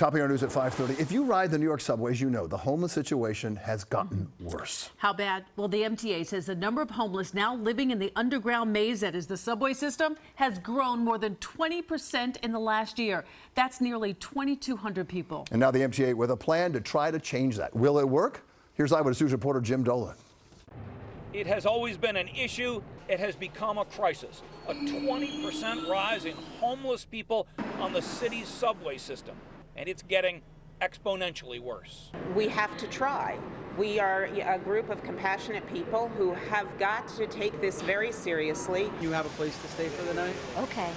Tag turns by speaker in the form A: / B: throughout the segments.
A: Topping our news at 5:30. If you ride the New York subways, you know the homeless situation has gotten worse.
B: How bad? Well, the MTA says the number of homeless now living in the underground maze that is the subway system has grown more than 20% in the last year. That's nearly 2,200 people.
A: And now the MTA with a plan to try to change that. Will it work? Here's Eyewitness News reporter Jim Dolan.
C: It has always been an issue. It has become a crisis. A 20% rise in homeless people on the city's subway system. And it's getting exponentially worse.
D: We have to try. We are a group of compassionate people who have got to take this very seriously.
E: You have a place to stay for the night?
F: Okay.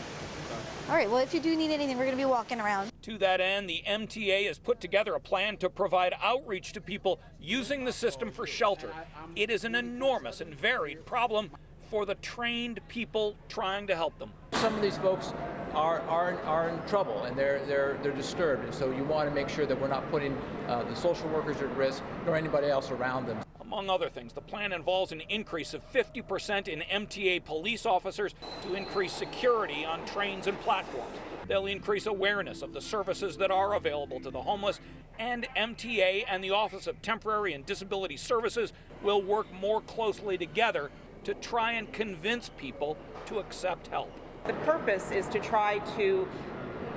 F: All right, well, if you do need anything, we're going to be walking around.
C: To that end, the MTA has put together a plan to provide outreach to people using the system for shelter. It is an enormous and varied problem for the trained people trying to help them.
E: Some of these folks are in trouble and they're disturbed, and so you want to make sure that we're not putting the social workers at risk nor anybody else around them.
C: Among other things, the plan involves an increase of 50% in MTA police officers to increase security on trains and platforms. They'll increase awareness of the services that are available to the homeless, and MTA and the Office of Temporary and Disability Services will work more closely together to try and convince people to accept help.
D: The purpose is to try to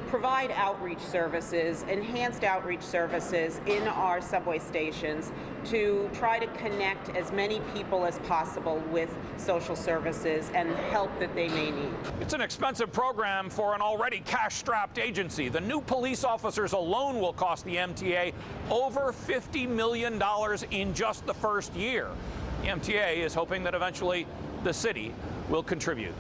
D: provide outreach services, enhanced outreach services in our subway stations to try to connect as many people as possible with social services and help that they may need.
C: It's an expensive program for an already cash-strapped agency. The new police officers alone will cost the MTA over $50 million in just the first year. The MTA is hoping that eventually the city will contribute.